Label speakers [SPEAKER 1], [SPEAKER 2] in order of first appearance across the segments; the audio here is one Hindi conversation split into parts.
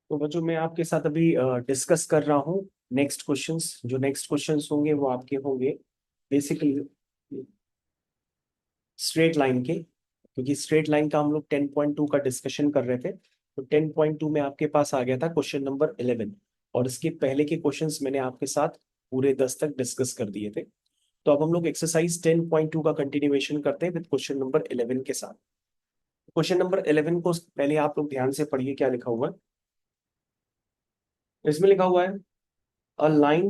[SPEAKER 1] तो बच्चों मैं आपके साथ अभी डिस्कस कर रहा हूँ नेक्स्ट क्वेश्चंस। जो नेक्स्ट क्वेश्चंस होंगे वो आपके होंगे बेसिकली स्ट्रेट लाइन के, क्योंकि स्ट्रेट लाइन का हम लोग 10.2 का डिस्कशन कर रहे थे। तो 10.2 में आपके पास आ गया था क्वेश्चन नंबर 11, और इसके पहले के क्वेश्चंस मैंने आपके साथ पूरे 10 तक डिस्कस कर दिए थे। तो अब हम लोग एक्सरसाइज 10.2 का कंटिन्यूएशन करते हैं विद क्वेश्चन नंबर 11 के साथ। क्वेश्चन नंबर 11 को पहले आप लोग ध्यान से पढ़िए क्या लिखा हुआ है। इसमें लिखा हुआ है a line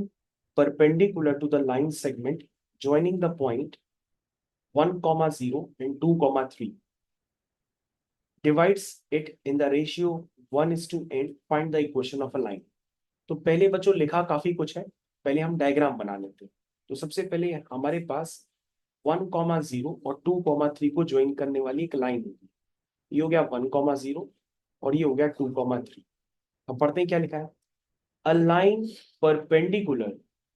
[SPEAKER 1] perpendicular to the line segment joining the point 1 comma 0 and 2 comma 3 divides it in the ratio 1:n. Find the equation of a line. तो पहले बच्चों लिखा काफी कुछ है, पहले हम डायग्राम बना लेते हैं। तो सबसे पहले हमारे पास 1,0 और 2,3 को ज्वाइन करने वाली एक लाइन होगी। ये हो गया 1,0 और ये हो गया 2,3। अब पढ़ते हैं क्या लिखा है। A line perpendicular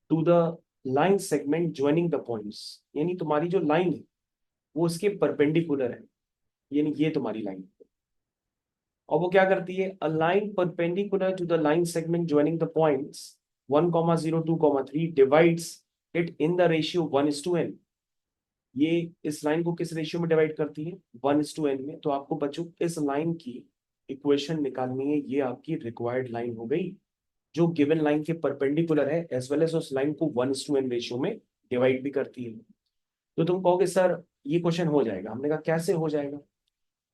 [SPEAKER 1] to the line segment joining the points, यानी तुम्हारी जो लाइन है वो उसके परपेंडिकुलर है, यानी ये तुम्हारी लाइन है। और वो क्या करती है, a line perpendicular to the line segment joining the points 1,0 2,3 divides it in the ratio 1:n। ये इस लाइन को किस रेशियो में डिवाइड करती है, 1:n में। तो आपको बच्चों इस लाइन की इक्वेशन निकालनी है। ये आपकी रिक्वायर्ड लाइन हो गई जो गिवन लाइन के परपेंडिकुलर है, एज वेल एज उस लाइन को 1:n रेशियो में डिवाइड भी करती है। तो तुम कहोगे सर ये क्वेश्चन हो जाएगा। हमने कहा कैसे हो जाएगा।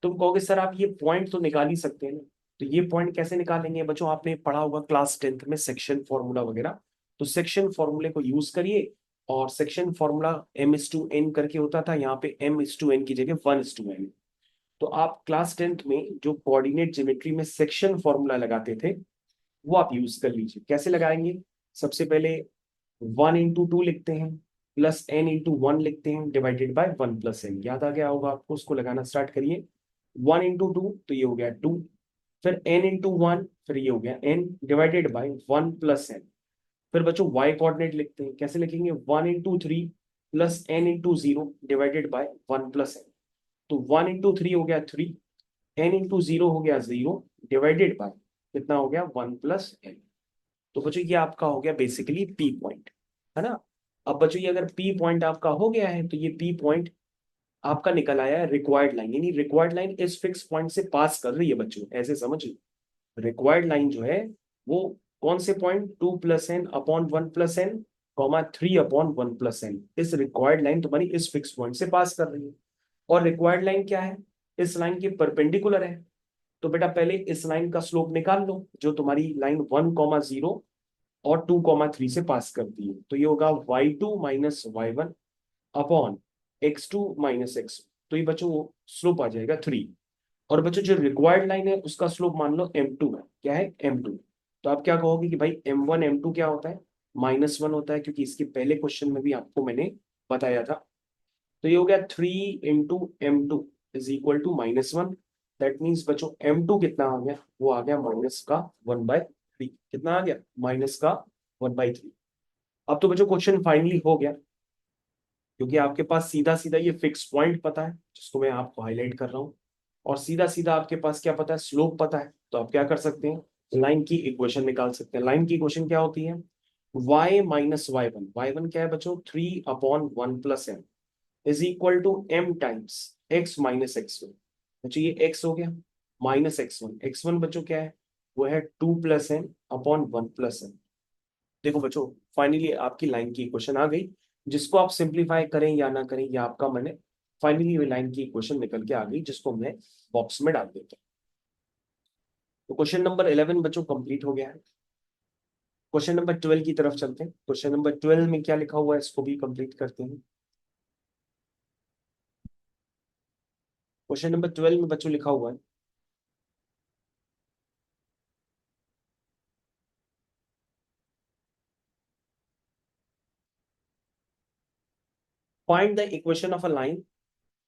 [SPEAKER 1] तुम कहोगे सर आप ये पॉइंट तो निकाल ही सकते हैं ना। तो ये पॉइंट कैसे निकालेंगे बच्चों, आपने पढ़ा होगा क्लास 10th में सेक्शन फॉर्मूला वगैरह। तो सेक्शन फॉर्मूले को यूज करिए, और सेक्शन फॉर्मूला m:n करके होता था, यहाँ पे m:n की जगह 1:n। तो आप क्लास 10th में जो कोऑर्डिनेट ज्योमेट्री में सेक्शन फॉर्मूला लगाते थे वो आप यूज कर लीजिए। कैसे लगाएंगे, सबसे पहले 1 × 2 लिखते हैं, प्लस n × 1 लिखते हैं, डिवाइडेड बाय 1 + n। याद आ गया होगा आपको, उसको लगाना स्टार्ट करिए। 1 × 2 तो ये हो गया 2, फिर n × 1 फिर ये हो गया n, डिवाइडेड बाय 1 + n। फिर बच्चों y कोऑर्डिनेट लिखते हैं, कैसे लिखेंगे, 1 × 3 plus n × 0 divided by 1 + n। तो 1 × 3 हो गया 3, n × 0 हो गया 0, डिवाइडेड बाय कितना हो गया 1 + n। तो बच्चों ये आपका हो गया बेसिकली पी पॉइंट, है ना। अब बच्चों ये अगर पी पॉइंट आपका हो गया है तो ये पी पॉइंट आपका निकल आया है रिक्वायर्ड लाइन, यानी रिक्वायर्ड लाइन इस फिक्स पॉइंट से पास कर रही है बच्चों, ऐसे समझ लो। रिक्वायर्ड लाइन जो है वो कौन से पॉइंट, 2 + n/1 + n, 3/1 + n, इस रिक्वायर्ड लाइन तुम्हारी इस फिक्स पॉइंट से पास कर रही है। और रिक्वायर्ड लाइन क्या है, इस लाइन के परपेंडिकुलर है। तो बेटा पहले इस लाइन का स्लोप निकाल लो, जो तुम्हारी लाइन 1,0 और 2,3 से पास करती है। तो ये होगा y2 - y1 upon x2 - x1। तो ये बच्चों वो स्लोप आ जाएगा 3। और बच्चों जो रिक्वायर्ड लाइन है उसका स्लोप मान लो m2 है। क्या है, m2। तो आप क्या कहोगे कि भाई m1 m2 क्या होता है, -1 होता है, क्योंकि इसके पहले क्वेश्चन में भी आपको मैंने बताया था। तो ये हो गया 3 × m2 = -1। दैट मीन्स बच्चों m2 कितना आ गया, वो आ गया -1/3। कितना आ गया, -1/3। अब तो बच्चों क्वेश्चन फाइनली हो गया, क्योंकि आपके पास सीधा सीधा ये फिक्स पॉइंट पता है जिसको मैं आपको हाईलाइट कर रहा हूँ, और सीधा सीधा आपके पास क्या पता है, स्लोप पता है। तो आप क्या कर सकते हैं, लाइन की इक्वेशन निकाल सकते हैं। लाइन की इक्वेशन क्या होती है, y - y1। y1 क्या है बच्चों, 3/1 + m = m times x - x1। बच्चों ये x हो गया, माइनस x1 बच्चों क्या है, वो है 2 + n/1 + n। देखो बच्चों फाइनली आपकी लाइन की इक्वेशन आ गई, जिसको आप सिंप्लीफाई करें या ना करें, या आपका मैंने फाइनली लाइन की इक्वेशन निकल के आ गई, जिसको मैं बॉक्स में डाल देता हूँ। तो क्वेश्चन नंबर 11 बच्चों कंप्लीट हो गया है। क्वेश्चन नंबर 12 की तरफ चलते हैं। क्वेश्चन नंबर 12 में क्या लिखा हुआ है, इसको भी कंप्लीट करते हैं। क्वेश्चन नंबर 12 में बच्चों लिखा हुआ है, find the equation of a line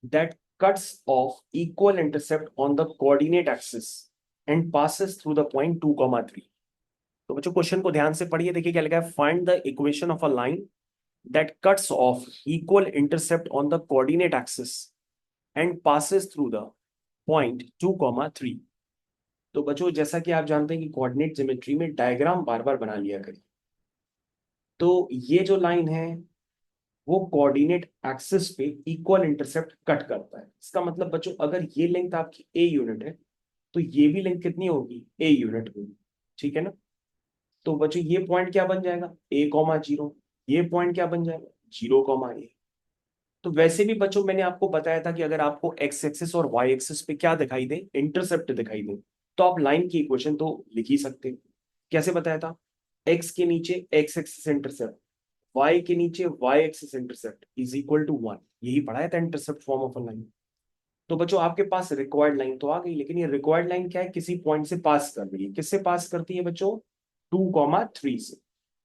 [SPEAKER 1] that cuts off equal intercept on the coordinate axis and passes through the point 2, 3। तो बच्चों क्वेश्चन को ध्यान से पढ़िए, देखिए क्या लिखा है, find the equation of a line that cuts off equal intercept on the coordinate axis and passes through the point 2, 3। तो बच्चों जैसा कि आप जानते हैं कि कोऑर्डिनेट ज्योमेट्री में डायग्राम बार बार बना लिया करिए। तो ये जो लाइन है वो कोऑर्डिनेट एक्सिस पे इक्वल इंटरसेप्ट कट करता है। इसका मतलब बच्चों अगर ये लेंथ आपकी ए यूनिट है तो ये भी लेंथ कितनी होगी, ए यूनिट होगी। ठीक है ना। तो बच्चों ये पॉइंट क्या बन जाएगा, ए कॉमा जीरो। ये पॉइंट क्या बन जाएगा, जीरो कॉमा ए। तो वैसे भी बच्चों मैंने आपको बताया था कि अगर आपको एक्स एक्सिस और वाई एक्सिस पे क्या दिखाई दे, इंटरसेप्ट दिखाई दे, तो आप लाइन की इक्वेशन तो लिख ही सकते हैं। कैसे बताया था, एक्स के नीचे एक्स एक्सिस इंटरसेप्ट, वाई के नीचे y axis intercept is equal to one. यही पढ़ाया था intercept form of a line. तो बच्चों आपके पास रिक्वायर्ड लाइन तो आ गई, लेकिन ये रिक्वायर्ड लाइन क्या है, किसी पॉइंट से पास कर रही है। किससे पास करती है बच्चों, 2,3 से।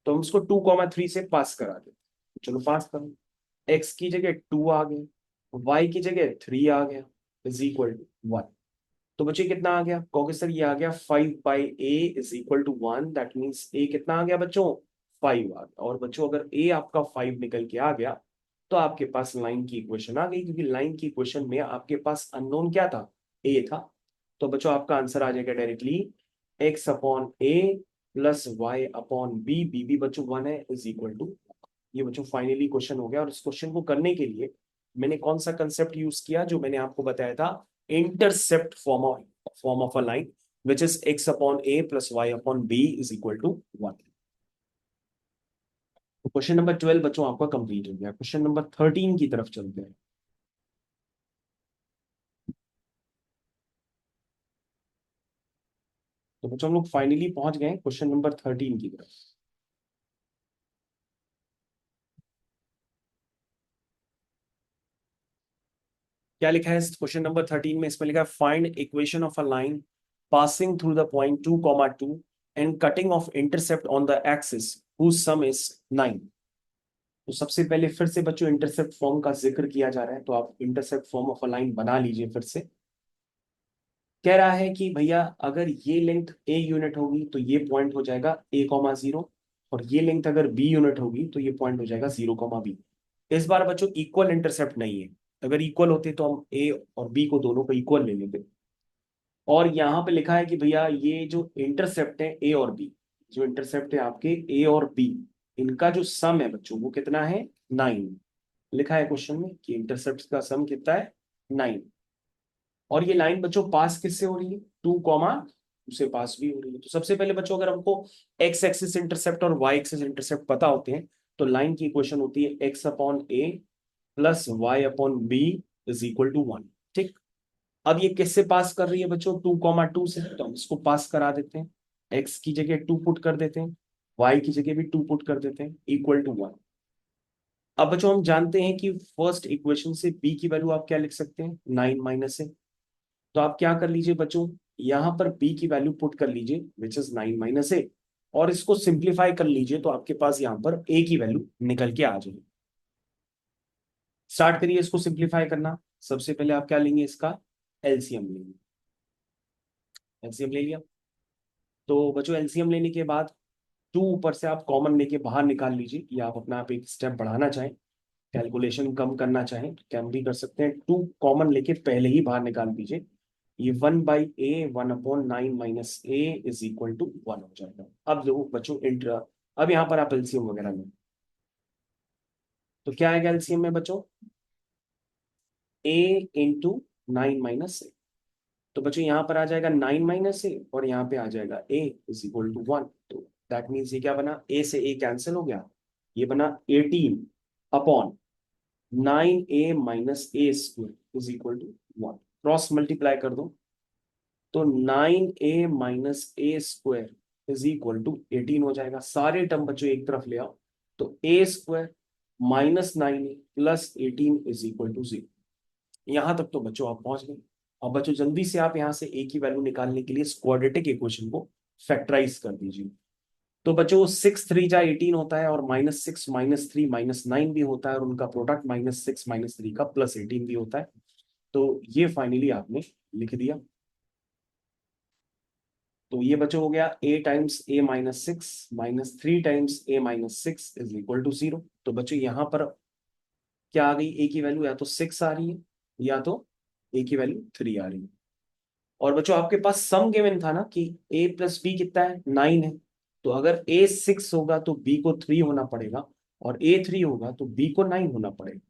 [SPEAKER 1] तो हम उसको 2,3 से पास करा देते हैं। चलो पास करो। एक्स की जगह 2 आ गया, वाई की जगह 3 आ गया, इज इक्वल टू 1। तो बच्चे कितना आ गया, कहोगे सर ये आ गया 5/a is equal to 1। That means A कितना आ गया बच्चों, 5 आ गया। और बच्चों अगर ए आपका 5 निकल के आ गया तो आपके पास लाइन की इक्वेशन आ गई, क्योंकि लाइन की इक्वेशन में आपके पास अननोन क्या था, ए था। तो बच्चों आपका आंसर आ जाएगा डायरेक्टली एक्स अपॉन ए प्लस वाई अपॉन बी। बी भी बच्चों 1 है, इज इक्वल टू। ये बच्चों फाइनली क्वेश्चन हो गया। और इस क्वेश्चन को करने के लिए मैंने कौन सा कंसेप्ट यूज किया, जो मैंने आपको बताया था, intercept form of a line which is x upon A plus Y upon b is equal to 1। तो क्वेश्चन नंबर 12 बच्चों आपका कंप्लीट हो गया। क्वेश्चन नंबर 13 की तरफ चलते हैं। तो बच्चों हम लोग फाइनली पहुंच गए क्वेश्चन नंबर 13 की तरफ। क्या लिखा है इस क्वेश्चन नंबर 13 में, इसमें लिखा है find equation of a line passing through the point 2,2 and cutting of intercept on the axis whose sum is 9। तो सबसे पहले फिर से बच्चों इंटरसेप्ट फॉर्म का जिक्र किया जा रहा है, तो आप intercept form of a line बना लीजिए फिर से। कह रहा है कि भैया अगर ये लेंथ ए यूनिट होगी तो ये पॉइंट हो जाएगा ए कॉमा जीरो, और ये लेंथ अगर बी यूनिट होगी तो ये पॉइंट हो जाएगा जीरो कॉमा बी। इस बार बच्चों इक्वल इंटरसेप्ट नहीं है। अगर इक्वल होते तो हम ए और बी को दोनों को इक्वल ले लेते। और यहाँ पे लिखा है कि भैया ये जो इंटरसेप्ट है ए और बी, जो इंटरसेप्ट है आपके ए और बी, इनका जो सम है बच्चों वो कितना है, 9। लिखा है क्वेश्चन में कि इंटरसेप्ट का सम कितना है, 9। और ये लाइन बच्चों पास किससे हो रही है, 2,2 से पास भी हो रही है। तो सबसे पहले बच्चों अगर हमको एक्स एक्सिस इंटरसेप्ट और वाई एक्सिस इंटरसेप्ट पता होते हैं तो लाइन की इक्वेशन होती है x upon A plus Y upon b is equal to 1। ठीक। अब ये किससे पास कर रही है बच्चों, 2,2 से, तो हम इसको पास करा देते हैं। एक्स की जगह 2 पुट कर देते हैं, वाई की जगह भी 2 पुट कर देते हैं, इक्वल टू 1। अब बच्चों हम जानते हैं कि फर्स्ट इक्वेशन से बी की वैल्यू आप क्या लिख सकते हैं, 9 माइनस ए। तो आप क्या कर लीजिए बच्चों, यहां पर बी की वैल्यू पुट कर लीजिए विच इज 9 माइनस ए, और इसको सिंप्लीफाई कर लीजिए तो आपके पास यहां पर ए की वैल्यू निकल के आ जाएगी। स्टार्ट करिए इसको सिंप्लीफाई करना। सबसे पहले आप क्या लेंगे, इसका एलसीएम लेंगे। एलसीएम ले लिया। तो बच्चों एलसीएम लेने के बाद 2 ऊपर से आप कॉमन लेके बाहर निकाल लीजिए, या आप अपना आप एक स्टेप बढ़ाना चाहें, कैलकुलेशन कम करना चाहें तो कम भी कर सकते हैं। 2 कॉमन लेके पहले ही बाहर निकाल दीजिए। ये 1/a 1/9 - a is equal to 1 हो जाएगा। अब देखो बच्चों इंटर, अब यहाँ पर आप एलसीएम वगैरह लें तो क्या आएगा एलसीएम में बच्चों, a इंटू 9 - a। तो बच्चों यहाँ पर आ जाएगा 9 - a और यहाँ पे आ जाएगा a इज इक्वल टू 1। तो दैट मीन्स ये क्या बना, a से a कैंसिल हो गया, ये बना 18 upon 9a - a² is equal to 1। Cross multiply कर दो तो 9a - a² is equal to 18 हो जाएगा। सारे टर्म बच्चों एक तरफ ले आओ तो a² -9a plus 18 is equal to 0। यहां तक तो बच्चों आप पहुंच गए। अब बच्चों जल्दी से आप यहां से a की वैल्यू निकालने के लिए इस क्वाड्रेटिक इक्वेशन को फैक्टराइज कर दीजिए। तो बच्चों 6 3 जा 18 होता है, और -6 -3 -9 भी होता है, और उनका प्रोडक्ट -6 -3 का +18 भी होता है। तो ये फाइनली आपने लिख दिया। तो ये बच्चों हो गया a times a - 6 -3 times a - 6 is equal to 0। तो बच्चों यहां पर क्या आ गई, a की वैल्यू या तो 6 आ रही है, या तो a की वैल्यू 3 आ रही है। और बच्चों आपके पास सम गिवन था ना कि a प्लस बी कितना है, 9 है। तो अगर a 6 होगा तो b को 3 होना पड़ेगा, और a 3 होगा तो b को 9 होना पड़ेगा।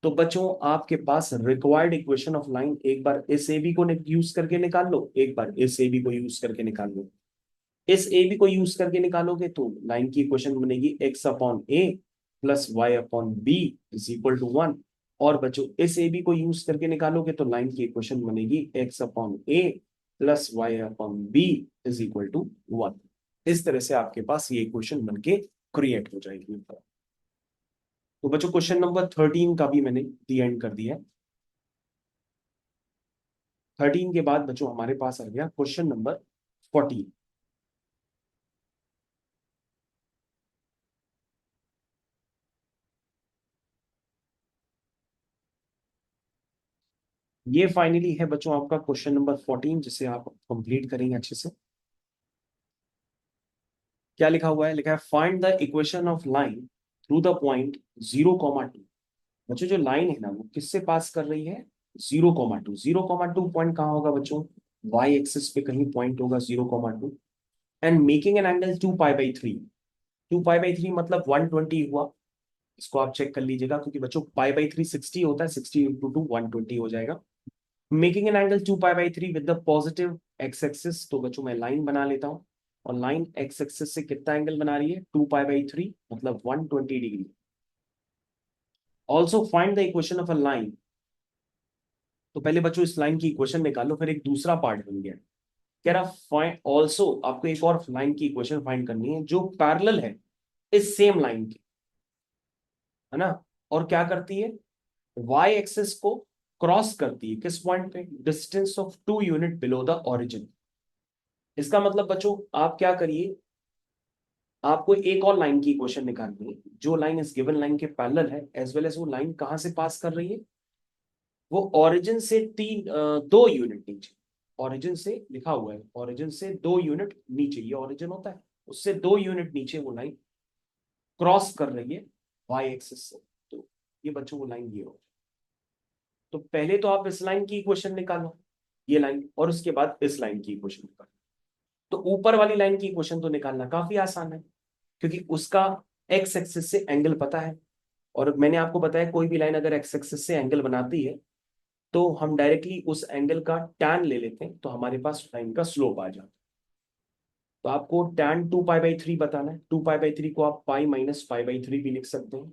[SPEAKER 1] तो बच्चों आपके पास रिक्वायर्ड इक्वेशन ऑफ लाइन, एक बार इस ए बी को यूज करके निकाल लो, एक बार इस ए बी को यूज करके निकाल लो। इस ए बी को यूज करके निकालोगे तो लाइन की इक्वेशन बनेगी x upon A plus Y upon b is equal to 1। और बच्चों इस ए बी को यूज करके निकालोगे तो लाइन की इक्वेशन बनेगी x upon A plus Y upon b is equal to 1। इस तरह से आपके पास ये इक्वेशन बनके क्रिएट हो जाएगी। तो बच्चों क्वेश्चन नंबर 13 का भी मैंने दी एंड कर दिया है। 13 के बाद बच्चों हमारे पास आ गया क्वेश्चन नंबर 14। ये फाइनली है बच्चों आपका क्वेश्चन नंबर 14, जिसे आप कंप्लीट करेंगे अच्छे से। क्या लिखा हुआ है? लिखा है find the equation of line through the point 0,2। बच्चों जो लाइन है ना वो किससे पास कर रही है? 0,2। 0,2 पॉइंट कहाँ होगा बच्चों? वाई एक्सिस पे कहीं पॉइंट होगा 0,2। And making an angle 2π/3। 2π/3 मतलब 120 हुआ। इसको आप चेक कर लीजिएगा, क्योंकि बच्चों π/3 60 होता है, 60 इंटू 2 120 हो जाएगा। Making an angle 2π/3 with the positive X axis. तो बच्चों मैं लाइन बना लेता हूँ, और लाइन एक्स एक्सिस से कितना एंगल बना रही है? 2π/3 मतलब 120 degree. Also find the equation of a line. तो पहले बच्चों इस लाइन की इक्वेशन निकालो, फिर एक दूसरा पार्ट बन गया। कह रहा फाइंड ऑल्सो, आपको एक और लाइन की इक्वेशन फाइंड करनी है जो पैरेलल है इस सेम लाइन की, है ना। और क्या करती है? वाई एक्सिस को क्रॉस करती है किस पॉइंट पे? Distance of 2 unit below the origin. इसका मतलब बच्चों आप क्या करिए, आपको एक और लाइन की इक्वेशन निकालनी है जो लाइन इस गिवन लाइन के पैरेलल है, एज वेल एज वो लाइन कहां से पास कर रही है? वो ओरिजिन से 2 यूनिट नीचे। ओरिजिन से लिखा हुआ है, ओरिजिन से 2 यूनिट नीचे, ये ओरिजिन होता है, उससे 2 यूनिट नीचे वो लाइन क्रॉस कर रही है वाई एक्सिस से। तो ये बच्चों वो लाइन ये हो। तो पहले तो आप इस लाइन की इक्वेशन निकालो, ये लाइन, और उसके बाद इस लाइन की इक्वेशन निकालो। तो ऊपर वाली लाइन की इक्वेशन तो निकालना काफी आसान है, क्योंकि उसका एक्स एक्सिस से एंगल पता है। और मैंने आपको बताया कोई भी लाइन अगर एक्स एक्सिस से एंगल बनाती है तो हम डायरेक्टली उस एंगल का टैन ले लेते हैं, तो हमारे पास लाइन का स्लोप आ जाता है। तो आपको टैन 2π/3 बताना है। 2π/3 को आप पाई माइनस π/3 भी लिख सकते हैं।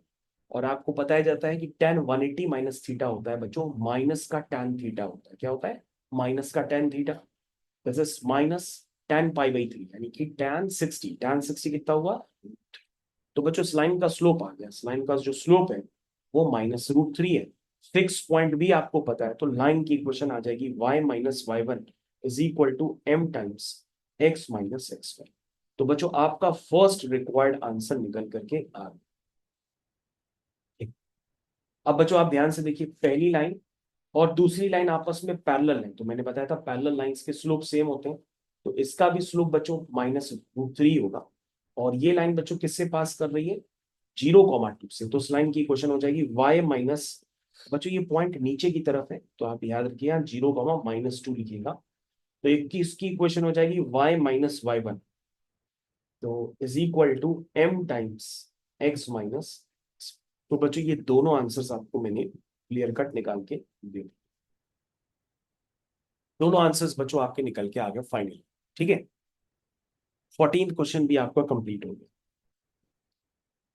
[SPEAKER 1] और आपको बताया जाता है कि टैन 180 माइनस थीटा होता है बच्चों, माइनस का टैन थीटा होता है। क्या होता है? माइनस का tan theta. This is minus tan π/3, यानी कि टैन 60 कितना हुआ? तो बच्चों इस लाइन का स्लोप आ गया। इस लाइन का जो स्लोप है वो -√3 है। फिक्स पॉइंट भी आपको पता है, तो लाइन की इक्वेशन आ जाएगी y-y1 is equal to m times x-x1। तो बच्चों आपका फर्स्ट रिक्वायर्ड आंसर निकल करके आ गया। अब बच्चों आप ध्यान से देखिए, पहली लाइन और दूसरी लाइन आपस में पैरेलल है, तो मैंने बताया था पैरेलल लाइंस के स्लोप सेम होते हैं। तो इसका भी स्लोप बच्चों -√3 होगा। और ये लाइन बच्चों किससे पास कर रही है? 0,2 से। तो उस लाइन की इक्वेशन हो जाएगी y माइनस, बच्चों ये पॉइंट नीचे की तरफ है तो आप याद रखिए यहाँ 0,-2 लिखिएगा। तो एक की इसकी इक्वेशन हो जाएगी y-y1, तो is equal to m times x-। तो बच्चों ये दोनों आंसर्स आपको मैंने क्लियर कट निकाल के दे दिए। दोनों आंसर्स बच्चों आपके निकल के आ गए फाइनली। ठीक है, 14th क्वेश्चन भी आपका कंप्लीट हो गया।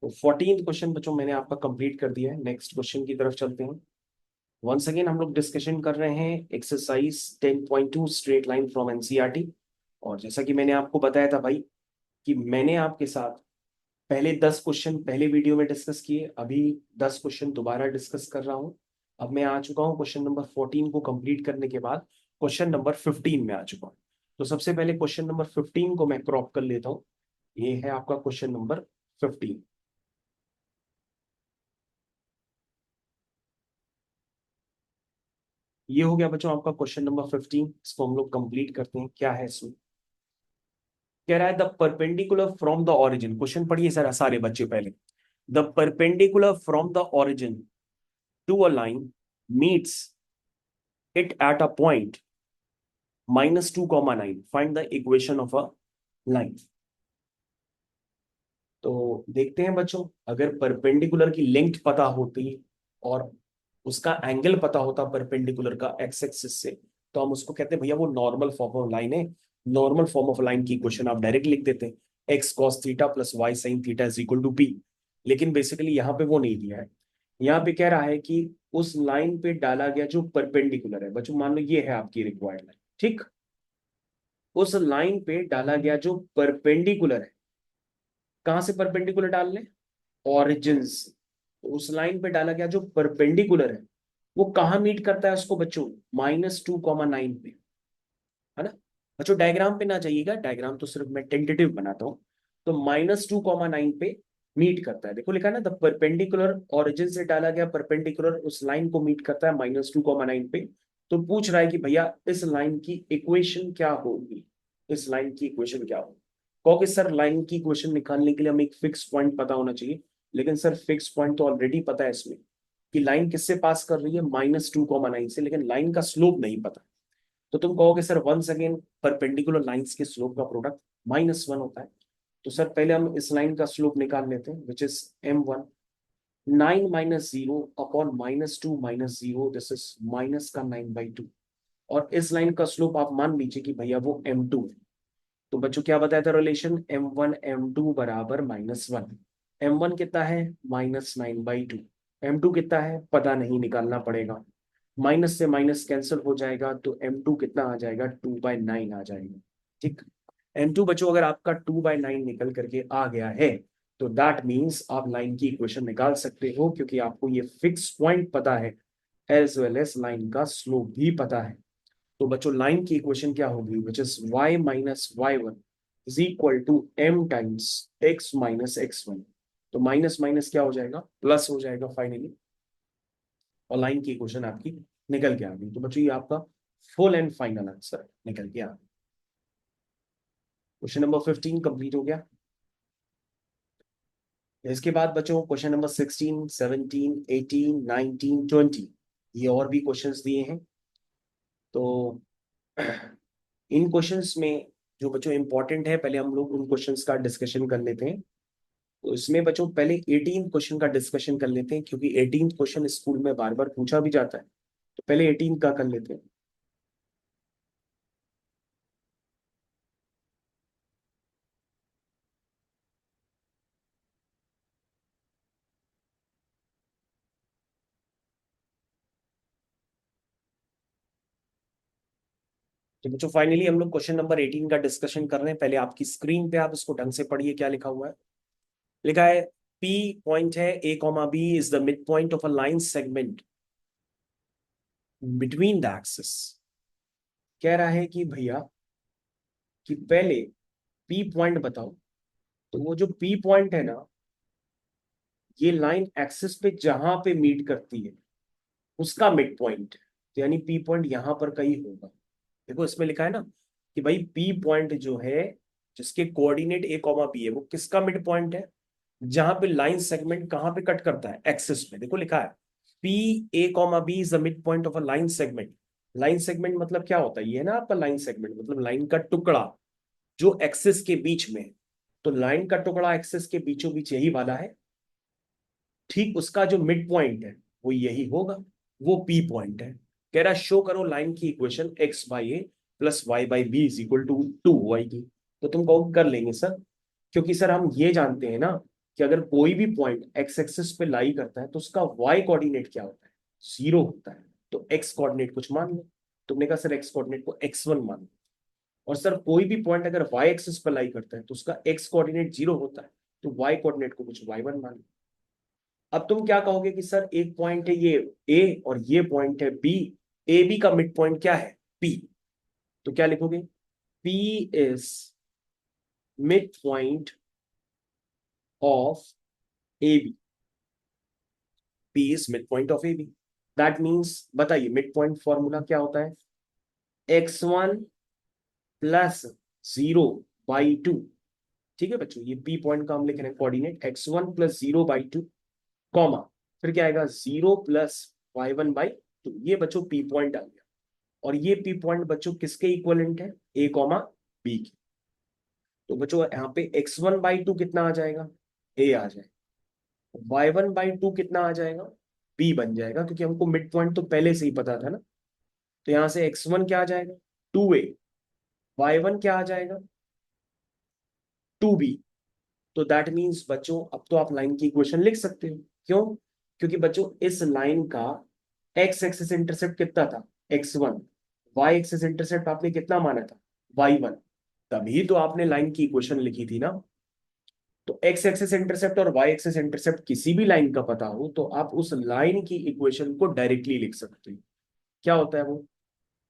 [SPEAKER 1] तो 14th क्वेश्चन बच्चों मैंने आपका कंप्लीट कर दिया है। नेक्स्ट क्वेश्चन की तरफ चलते हैं। वंस अगेन हम लोग डिस्कशन कर रहे हैं exercise 10.2 straight line from NCERT. और जैसा कि मैंने आपको बताया था भाई कि मैंने आपके साथ पहले 10 क्वेश्चन पहले वीडियो में डिस्कस किए, अभी 10 क्वेश्चन दोबारा डिस्कस कर रहा हूं। अब मैं आ चुका हूं क्वेश्चन नंबर 14 को कंप्लीट करने के बाद क्वेश्चन नंबर 15 में आ चुका हूं। तो सबसे पहले क्वेश्चन नंबर 15 को मैं क्रॉप कर लेता हूं। ये है आपका क्वेश्चन नंबर 15। ये हो गया बच्चों आपका क्वेश्चन नंबर 15। इसको हम लोग कंप्लीट करते हैं। क्या है इसमें? कह रहा है the perpendicular from the origin. Question पढ़िए सर सारे बच्चे पहले। The perpendicular from the origin to a line meets it at a point -2,9 find the equation of a line. तो देखते हैं बच्चों, अगर परपेंडिकुलर की लेंथ पता होती और उसका एंगल पता होता परपेंडिकुलर का एक्स एक्सिस से, तो हम उसको कहते हैं भैया वो नॉर्मल फॉर्म ऑफ लाइन है। नॉर्मल फॉर्म ऑफ लाइन की इक्वेशन आप डायरेक्ट लिख देते हैं, x cos theta plus y sine theta is equal to p. लेकिन बेसिकली यहाँ पे वो नहीं दिया है। यहाँ पे कह रहा है कि उस लाइन पे डाला गया जो परपेंडिकुलर है, बच्चों मान लो ये है आपकी रिक्वायर्ड लाइन, ठीक। उस लाइन पे डाला गया जो परपेंडिकुलर है, कहां से परपेंडिकुलर डाल लें, ऑरिजिन से। तो उस लाइन पे डाला गया जो परपेंडिकुलर है वो कहाँ मीट करता है उसको बच्चों, -2,9 पे, है ना। बच्चों डायग्राम पे ना जाइएगा, डायग्राम तो सिर्फ मैं टेंटेटिव बनाता हूँ। तो -2,9 पे मीट करता है, देखो लिखा है ना, द परपेंडिकुलर, ऑरिजिन से डाला गया परपेंडिकुलर उस लाइन को मीट करता है -2,9 पे। तो पूछ रहा है कि भैया इस लाइन की इक्वेशन क्या होगी, इस लाइन की इक्वेशन क्या होगी। कहोगे सर लाइन की इक्वेशन निकालने के लिए हमें एक फिक्स पॉइंट पता होना चाहिए, लेकिन सर फिक्स पॉइंट तो ऑलरेडी पता है इसमें कि लाइन किससे पास कर रही है, -2,9 से, लेकिन लाइन का स्लोप नहीं पता। तो तुम कहोगे sir once again perpendicular lines के स्लोप का प्रोडक्ट -1 होता है। तो सर पहले हम इस लाइन का स्लोप निकाल लेते हैं, which is m1। 9 minus 0 upon -2 - 0, this is minus का 9/2। और इस लाइन का स्लोप आप मान लीजिए कि भैया वो m2 है। तो बच्चों क्या बताया था रिलेशन, m1 m2 बराबर -1। m1 कितना है, -9/2। m2 कितना है पता नहीं, निकालना पड़ेगा। माइनस से माइनस कैंसिल हो जाएगा, तो m2 कितना आ जाएगा, 2/9 आ जाएगा, ठीक। m2 बच्चों अगर आपका 2/9 निकल करके आ गया है, तो दैट मीन्स आप लाइन की इक्वेशन निकाल सकते हो, क्योंकि आपको ये फिक्स पॉइंट पता है एज वेल एज लाइन का स्लोप भी पता है। तो बच्चों लाइन की इक्वेशन क्या होगी, which is y minus y1 is equal to m times x minus x1। तो माइनस माइनस क्या हो जाएगा, प्लस हो जाएगा फाइनली, और लाइन की इक्वेशन आपकी निकल के आ गई। तो बच्चों ये आपका फुल एंड फाइनल आंसर निकल के आ गया। क्वेश्चन नंबर 15 कंप्लीट हो गया। इसके बाद बच्चों क्वेश्चन नंबर 16, 17, 18, 19, 20, ये और भी क्वेश्चंस दिए हैं। तो इन क्वेश्चंस में जो बच्चों इंपॉर्टेंट है, पहले हम लोग उन क्वेश्चंस का डिस्कशन कर लेते हैं। तो इसमें बच्चों पहले 18 क्वेश्चन का डिस्कशन कर लेते हैं, क्योंकि 18 क्वेश्चन स्कूल में बार बार पूछा भी जाता है। तो पहले 18 का कर लेते हैं। तो बच्चों फाइनली हम लोग क्वेश्चन नंबर 18 का डिस्कशन कर रहे हैं। पहले आपकी स्क्रीन पे आप इसको ढंग से पढ़िए, क्या लिखा हुआ है। लिखा है P पॉइंट है, A comma B is the mid point of a line segment between the axis. कह रहा है कि भैया कि पहले P पॉइंट बताओ। तो वो जो P पॉइंट है ना, ये लाइन एक्सिस पे जहां पे मीट करती है उसका मिड पॉइंट, तो यानी P पॉइंट यहां पर कहीं होगा। देखो इसमें लिखा है ना कि भाई P पॉइंट जो है जिसके कोऑर्डिनेट A कॉमा B है, वो किसका मिड पॉइंट है, जहां पे लाइन सेगमेंट कहां पे कट करता है, एक्सिस पे। देखो लिखा है p a comma b is the mid point of a line segment. Line segment मतलब क्या होता है, ये है ना आपका लाइन सेगमेंट, मतलब लाइन का टुकड़ा जो एक्सिस के बीच में है। तो लाइन का टुकड़ा एक्सिस के बीचों बीच यही वाला है, ठीक उसका जो मिड पॉइंट है वो यही होगा, वो पी पॉइंट है। कह रहा शो करो लाइन की equation x by a plus y by b is equal to 2y की। तो तुम कहो कर लेंगे सर, क्योंकि सर हम ये जानते हैं ना कि अगर कोई भी पॉइंट एक्स एक्सिस पे लाई करता है तो उसका वाई कोऑर्डिनेट क्या होता है, 0 होता है। तो एक्स कोऑर्डिनेट कुछ मान लो, तुमने कहा सर एक्स कोऑर्डिनेट को x1 मान लो। और सर कोई भी पॉइंट अगर वाई एक्सिस पर लाई करता है तो उसका एक्स कोऑर्डिनेट 0 होता है, तो वाई कोऑर्डिनेट को कुछ y1 मान लो। अब तुम क्या कहोगे कि सर एक पॉइंट है ये ए और ये पॉइंट है बी, ए बी का मिड पॉइंट क्या है, पी। तो क्या लिखोगे, p is mid point of a b, p is mid point of a b. That means बताइए मिड पॉइंट फॉर्मूला क्या होता है, x1 प्लस 0/2। ठीक है बच्चों, ये पी पॉइंट का हम लिख रहे हैं कोऑर्डिनेट, x1 प्लस 0/2 कॉमा, फिर क्या आएगा 0 प्लस y1/2। ये बच्चों पी पॉइंट आ गया। और ये पी पॉइंट बच्चों किसके इक्वलेंट है, ए कॉमा बी की। तो बच्चों यहाँ पे x1/2 कितना आ जाएगा, ए आ जाएगा। y1/2 कितना आ जाएगा, बी बन जाएगा, क्योंकि हमको मिड पॉइंट तो पहले से ही पता था ना। तो यहाँ से x1 क्या आ जाएगा, 2a, y1 क्या आ जाएगा, 2b। तो दैट मीन्स बच्चों अब तो आप लाइन की इक्वेशन लिख सकते हो। क्यों, क्योंकि बच्चों इस लाइन का एक्स एक्सिस इंटरसेप्ट कितना था, x1, वाई एक्सिस इंटरसेप्ट आपने कितना माना था, y1। तभी तो आपने लाइन की इक्वेशन लिखी थी ना। तो एक्स एक्सिस इंटरसेप्ट और वाई एक्सिस इंटरसेप्ट किसी भी लाइन का पता हो तो आप उस लाइन की इक्वेशन को डायरेक्टली लिख सकते हो। क्या होता है वो,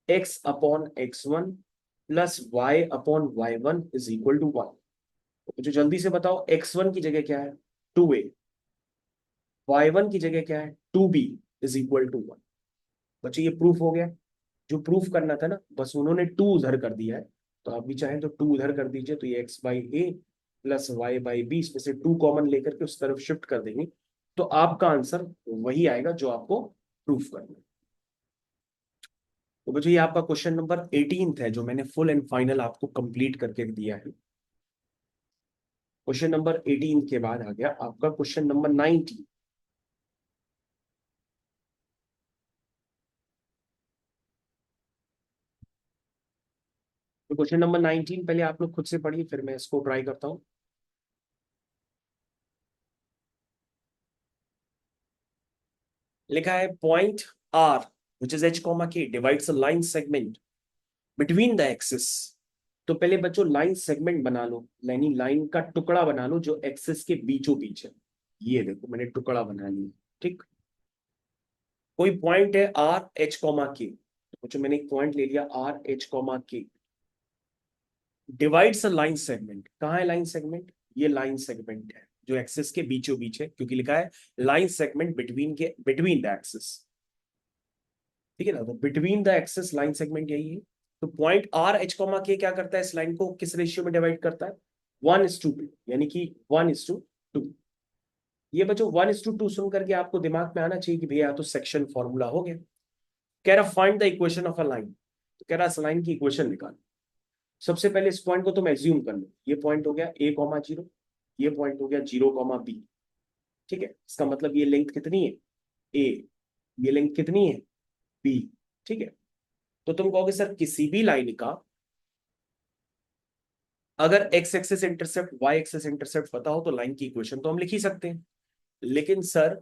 [SPEAKER 1] x/x1 plus y/y1 is equal to 1। मुझे जल्दी से बताओ, x1 की जगह क्या है, 2a, y1 की जगह क्या है, 2b इज इक्वल टू 1। बच्चे ये प्रूफ हो गया। जो प्रूफ करना था ना, बस उन्होंने 2 उधर कर दिया है। तो आप भी चाहें तो 2 उधर कर दीजिए, तो ये x/a प्लस y/b, इसमें से 2 कॉमन लेकर के उस तरफ शिफ्ट कर देंगे, तो आपका आंसर वही आएगा जो आपको प्रूफ करना है। तो बच्चों ये आपका क्वेश्चन नंबर 18 है, जो मैंने फुल एंड फाइनल आपको कंप्लीट करके दिया है। क्वेश्चन नंबर 18 के बाद आ गया आपका क्वेश्चन नंबर 19। तो क्वेश्चन नंबर 19 पहले आप लोग खुद से पढ़िए, फिर मैं इसको ट्राई करता हूँ। लिखा है point R which is H comma K divides a line segment between the axis. तो पहले बच्चों लाइन सेगमेंट बना लो, यानी लाइन का टुकड़ा बना लो जो एक्सिस के बीचों बीच है। ये देखो मैंने टुकड़ा बना लिया, ठीक। कोई पॉइंट है आर एच कॉमा के, तो बच्चों मैंने एक पॉइंट ले लिया R H comma K, divides a line segment. कहाँ है लाइन सेगमेंट, ये लाइन सेगमेंट है जो एक्सिस के बीचों बीच है, क्योंकि लिखा है line segment between the axis. ठीक है ना, तो between the axis line segment यही है। तो पॉइंट आर एच कॉमा के क्या करता है, इस लाइन को किस रेशियो में डिवाइड करता है, 1:2, यानी कि 1:2। ये बच्चों 1:2 सुन करके आपको दिमाग में आना चाहिए कि भैया तो सेक्शन फॉर्मूला हो गया। कह रहा find the equation of a line, तो कह रहा इस लाइन की इक्वेशन निकाल। सबसे पहले इस पॉइंट को तुम एज्यूम कर लो, ये पॉइंट हो गया a,0, ये पॉइंट हो गया 0,b। ठीक है, इसका मतलब ये लेंथ कितनी है, a, ये लेंथ कितनी है, b। ठीक है, तो तुम कहोगे सर किसी भी लाइन का अगर x axis intercept y axis intercept पता हो तो लाइन की इक्वेशन तो हम लिख ही सकते हैं। लेकिन सर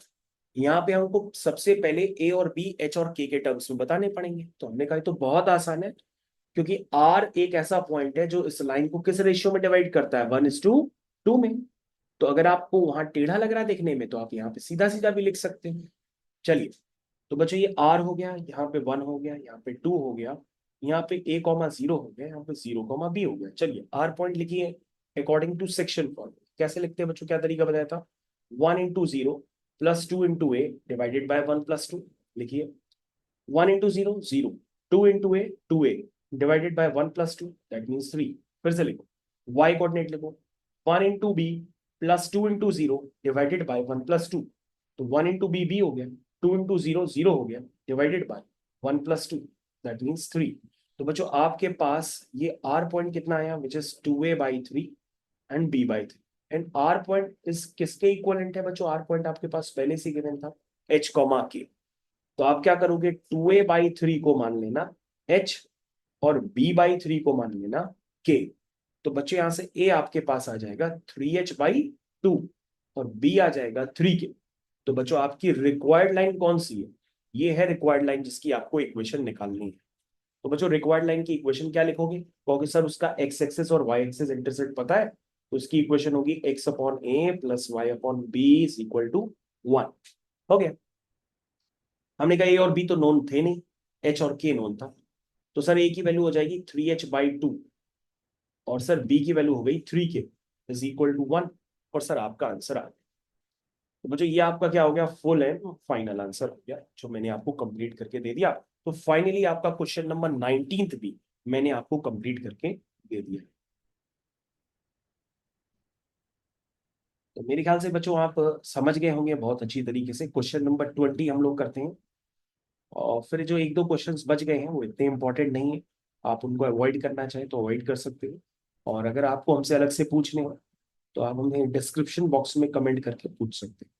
[SPEAKER 1] यहाँ पे हमको सबसे पहले ए और बी, एच और के टर्म्स में बताने पड़ेंगे। तो हमने कहा तो बहुत आसान है, क्योंकि आर एक ऐसा पॉइंट है जो इस लाइन को किस रेशियो में डिवाइड करता है, 1:2 में। तो अगर आपको वहां टेढ़ा लग रहा है देखने में, तो आप यहाँ पे सीधा सीधा भी लिख सकते हैं। चलिए, तो बच्चों ये आर हो गया, यहाँ पे 1 हो गया, यहाँ पे 2 हो गया, यहाँ पे a,0 हो गया, यहाँ पे 0,b हो गया। चलिए आर पॉइंट लिखिए अकॉर्डिंग टू सेक्शन फॉर्म। कैसे लिखते हैं बच्चों, क्या तरीका बताया था, 1:0 प्लस 2 a डिवाइडेड बाय 1+2। लिखिए 1:0 0, 2 a 2a divided by 1+2, that means 3। फिर से लिखो, y कोऑर्डिनेट लिखो 1:b प्लस 2:0 डिवाइडेड बाय 1+2। तो 1:b b हो गया, 2:0 0 हो गया, डिवाइडेड बाय 1+2, दैट मीन्स 3। तो बच्चों आपके पास ये r पॉइंट कितना आया, which is 2a/3 and b/3। And r point इस किसके इक्वलेंट है बच्चों, r पॉइंट आपके पास पहले से गिवन था h कॉमा k। तो आप क्या करोगे, 2a/3 को मान लेना h और b/3 को मान लेना k। तो बच्चों यहां से a आपके पास आ जाएगा 3h/2 और b आ जाएगा 3k। तो बच्चों आपकी रिक्वायर्ड लाइन कौन सी है, ये है रिक्वायर्ड लाइन जिसकी आपको इक्वेशन निकालनी है। तो बच्चों रिक्वायर्ड लाइन की इक्वेशन क्या लिखोगे, कहोगे सर उसका एक्स एक्सेस और वाई एक्सेस इंटरसेप्ट पता है, तो उसकी इक्वेशन होगी x/a plus y/b is equal to 1। हो गया। हमने कहा ए और बी तो नोन थे नहीं, एच और के नोन था। तो सर ए की वैल्यू हो जाएगी 3h/2 और सर बी की वैल्यू हो गई 3k इज इक्वल टू 1। और सर आपका आंसर आ गया। तो मुझे ये आपका क्या हो गया, फुल एंड फाइनल आंसर हो गया, जो मैंने आपको कंप्लीट करके दे दिया। तो फाइनली आपका क्वेश्चन नंबर 19 भी मैंने आपको कंप्लीट करके दे दिया। तो मेरे ख्याल से बच्चों आप समझ गए होंगे बहुत अच्छी तरीके से। क्वेश्चन नंबर 20 हम लोग करते हैं। और फिर जो एक दो क्वेश्चंस बच गए हैं वो इतने इंपॉर्टेंट नहीं है, आप उनको अवॉइड करना चाहें तो अवॉइड कर सकते हो। और अगर आपको हमसे अलग से पूछने हो तो आप हमें डिस्क्रिप्शन बॉक्स में कमेंट करके पूछ सकते हैं।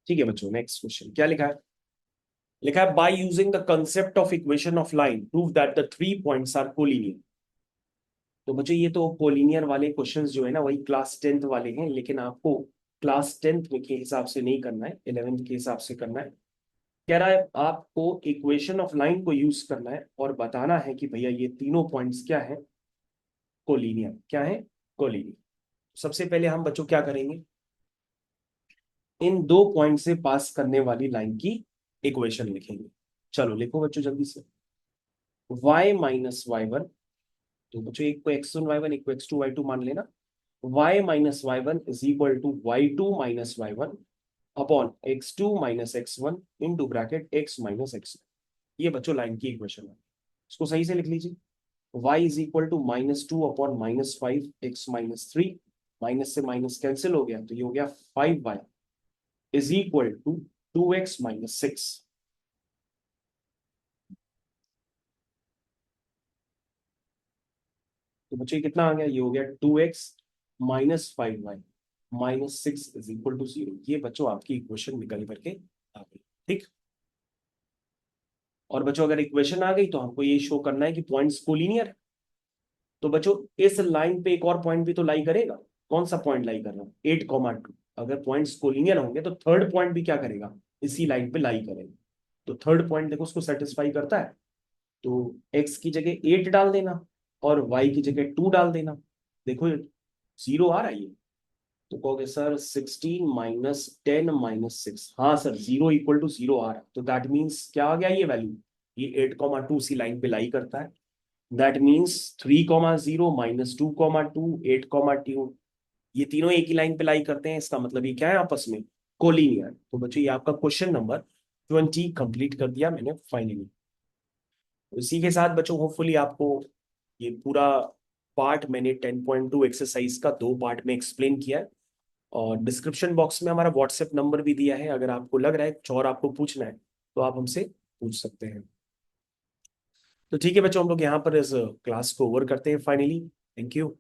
[SPEAKER 1] ठीक है बच्चों, नेक्स्ट क्वेश्चन क्या लिखा है? लिखा है by using the concept of equation of line prove that the 3 points are collinear. तो बच्चों ये तो कोलिनियर वाले क्वेश्चंस जो है ना वही क्लास 10th वाले हैं, लेकिन आपको क्लास 10th में के हिसाब से नहीं करना है, 11th के हिसाब से करना है। कह रहा है आपको इक्वेशन ऑफ लाइन को यूज करना है और बताना है कि भैया ये तीनों पॉइंट्स क्या है, कोलिनियर। क्या है? कोलिनियर। सबसे पहले हम बच्चों क्या करेंगे, इन दो पॉइंट से पास करने वाली लाइन की इक्वेशन लिखेंगे। चलो लिखो बच्चों जल्दी से। y-y1, तो बच्चों एक को x1 y1 एक को x2 y2 मान लेना। y-y1 is equal to y2 - y1 upon x2 - x1 into bracket x - x। ये बच्चों लाइन की इक्वेशन है, इसको सही से लिख लीजिए। y is equal to -2 upon -5 x - 3, minus से माइनस कैंसिल हो गया तो ये हो गया 5y is equal to 2x - 6। तो बच्चे कितना आ गया, ये हो गया 2x - 5y - 6 is equal to 0। ये बच्चों आपकी इक्वेशन निकल करके आ गई। ठीक। और बच्चों अगर इक्वेशन आ गई तो हमको ये शो करना है कि पॉइंट्स कोलिनियर है। तो बच्चों इस लाइन पे एक और पॉइंट भी तो लाई करेगा। कौन सा पॉइंट लाई कर रहा है? 8,2। अगर पॉइंट्स कोलिनियर होंगे तो थर्ड पॉइंट भी क्या करेगा, इसी लाइन पे लाई करेगा। तो थर्ड पॉइंट देखो उसको सेटिस्फाई करता है, तो x की जगह 8 डाल देना और y की जगह 2 डाल देना। देखो 0 आ रहा है ये, तो कहोगे सर 16 - 10 - 6। हाँ सर, 0 = 0 आ रहा है, तो दैट मीन्स क्या आ गया ये वैल्यू, ये 8,2 सी लाइन पे लाई करता है। दैट मीन्स 3,0 -2,2 8,2, ये तीनों एक ही लाइन पे लाई करते हैं। इसका मतलब ये क्या है, आपस में कोलिनियर। तो बच्चों ये आपका क्वेश्चन नंबर 20 कंप्लीट कर दिया मैंने फाइनली। इसी के साथ बच्चों होपफुली आपको ये पूरा पार्ट मैंने 10.2 एक्सरसाइज का 2 पार्ट में एक्सप्लेन किया है। और डिस्क्रिप्शन बॉक्स में हमारा व्हाट्सएप नंबर भी दिया है, अगर आपको लग रहा है कुछ और आपको पूछना है तो आप हमसे पूछ सकते हैं। तो ठीक है बच्चों, हम लोग यहाँ पर इस क्लास को ओवर करते हैं फाइनली। Thank you.